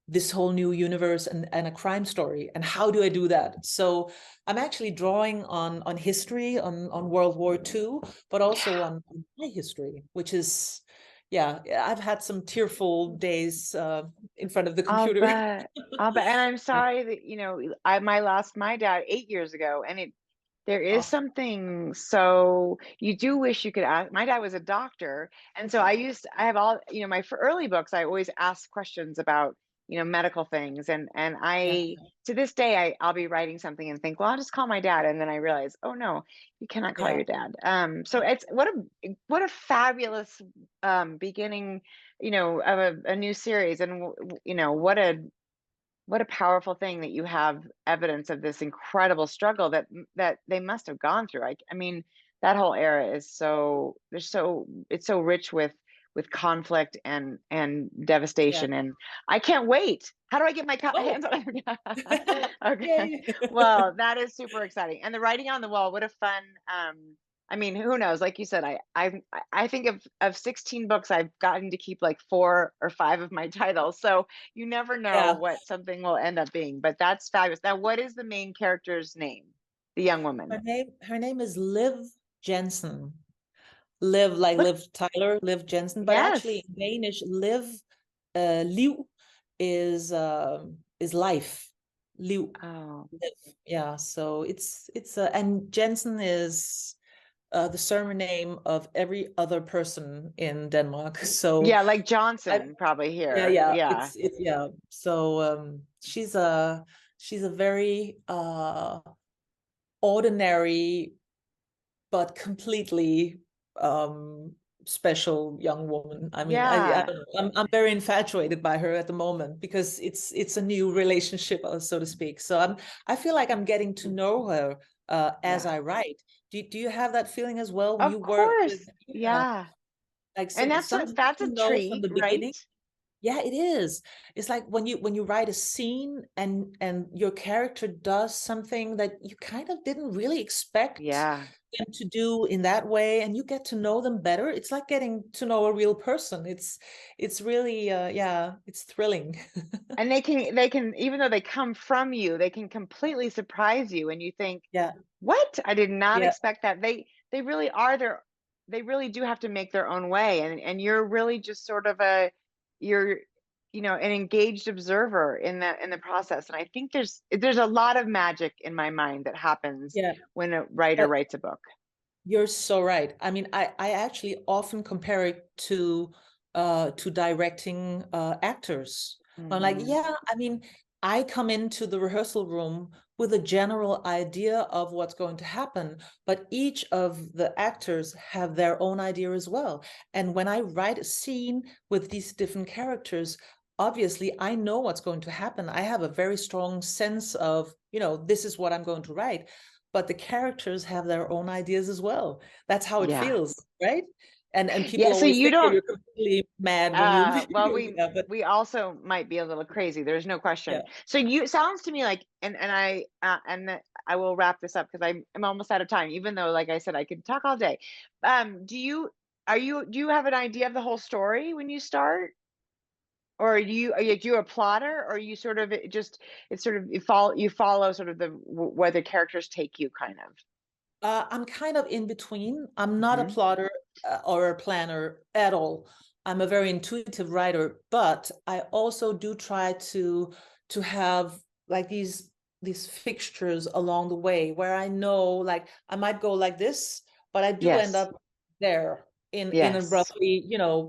this whole new universe and a crime story. And how do I do that? So I'm actually drawing on history, on World War II, but also on my history, which is, yeah, I've had some tearful days in front of the I'll computer. bet. I'll bet. And I'm sorry that, you know, I lost my dad 8 years ago, and there is Oh, something, so you do wish you could ask. My dad was a doctor, and so I have all, you know, my for early books, I always ask questions about, you know, medical things, and yeah. I, to this day, I'll be writing something and think, well, I'll just call my dad, and then I realize, oh no, you cannot call Yeah. your dad. So it's what a fabulous beginning, you know, of a new series, and you know, what a powerful thing that you have evidence of this incredible struggle that they must have gone through. I mean, that whole era is so, it's so rich with conflict and Yeah. devastation, and I can't wait. How do I get my Oh. hands on it? Okay. Yay. Well, that is super exciting. And the writing on the wall, what a fun, I mean, who knows? Like you said, I think of 16 books, I've gotten to keep like 4 or 5 of my titles. So you never know Yeah. what something will end up being, but that's fabulous. Now, what is the main character's name? The young woman. Her name is Liv Jensen. Liv, like Look, Liv Tyler, Liv Jensen, but yes. actually in Danish, Liv, liv is life. Liv, Oh, live. Yeah. So it's and Jensen is the surname of every other person in Denmark. So yeah, like I, Johnson, probably yeah, here. yeah, Yeah. it's yeah. So she's a very ordinary but completely special young woman. I mean, I Yeah. don't know. I'm very infatuated by her at the moment because it's a new relationship, so to speak. So I feel like I'm getting to know her as Yeah. I write. Do you have that feeling as well when Of you work with, course. yeah, Yeah. like And some that's a you know from treat, the right? beginning? Yeah, it is. It's like when you write a scene and your character does something that you kind of didn't really expect Yeah. them to do in that way, and you get to know them better. It's like getting to know a real person. It's really yeah, it's thrilling. And they can, even though they come from you, they can completely surprise you, and you think, Yeah, what? I did not yeah, expect that. They really are their, they really do have to make their own way, and you're really just sort of a, you're, an engaged observer in the process. And I think there's a lot of magic in my mind that happens yeah. when a writer Uh, writes a book. You're so right. I mean, I actually often compare it to directing actors. I'm like, Hmm. yeah, I mean, I come into the rehearsal room with a general idea of what's going to happen, but each of the actors have their own idea as well. And when I write a scene with these different characters, obviously I know what's going to happen. I have a very strong sense of, this is what I'm going to write, but the characters have their own ideas as well. That's how it Yeah. feels, right? And people Yeah. So always you think that don't, you're completely mad when you well, yeah, but we also might be a little crazy. There's no yeah. question. So you, it sounds to me like, I will wrap this up because I'm almost out of time. Even though, like I said, I could talk all day. Do you, do you have an idea of the whole story when you start, or are you a plotter, or are you sort of just, it's sort of, you follow sort of the where the characters take you, kind of. I'm kind of in between. I'm not a Hmm. plotter or a planner at all. I'm a very intuitive writer, but I also do try to have like these fixtures along the way where I know like I might go like this, but I do end Yes. up there in a Yes. roughly,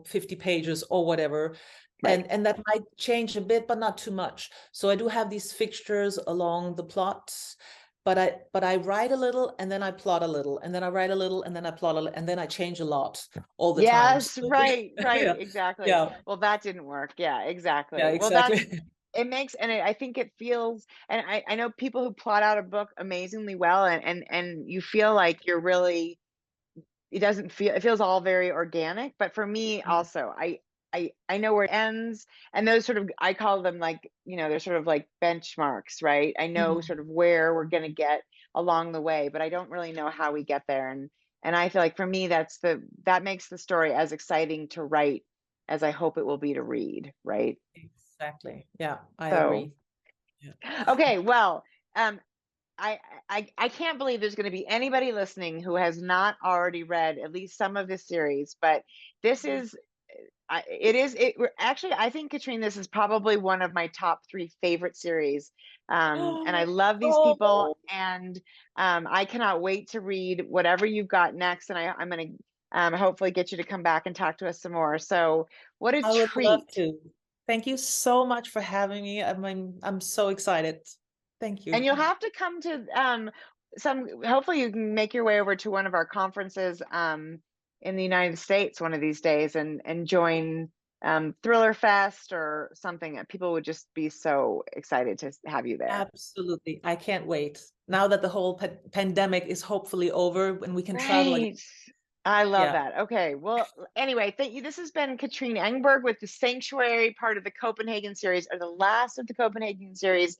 50 pages or whatever. Right. And that might change a bit, but not too much. So I do have these fixtures along the plot, but I write a little and then I plot a little and then I write a little and then I plot a little and then I change a lot all the time. Yes, So, right, right, yeah, exactly. yeah, Well, that didn't work. Yeah, yeah, exactly. Well, that's, exactly. it makes, and I think it feels, and I know people who plot out a book amazingly well, and you feel like you're really, it doesn't feel, it feels all very organic. But for me also, I know where it ends, and those sort of, I call them like, they're sort of like benchmarks, right? I know Mhm. sort of where we're going to get along the way, but I don't really know how we get there. And I feel like for me, that makes the story as exciting to write as I hope it will be to read, right? Exactly. Yeah, I So, agree. Yeah. okay, well, um, I can't believe there's going to be anybody listening who has not already read at least some of this series, but this is, it is, actually, I think, Katrine, this is probably one of my top three favorite series. And I love these people, Oh, and I cannot wait to read whatever you've got next. And I'm going to hopefully get you to come back and talk to us some more. So, what a I would love treat. to. Thank you so much for having me. I'm so excited. Thank And you. you'll have to come to hopefully you can make your way over to one of our conferences in the United States one of these days, and join Thriller Fest or something. People would just be so excited to have you there. Absolutely. I can't wait. Now that the whole pandemic is hopefully over and we can travel again. Right. I love Yeah. that. Okay. Well, anyway, thank you. This has been Katrine Engberg with the Sanctuary, part of the Copenhagen series, or the last of the Copenhagen series.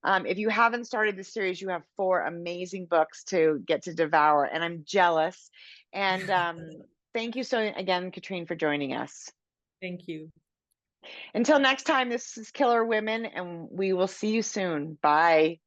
If you haven't started the series, you have four amazing books to get to devour, and I'm jealous. And thank you so again, Katrine, for joining us. Thank you. Until next time, this is Killer Women, and we will see you soon. Bye.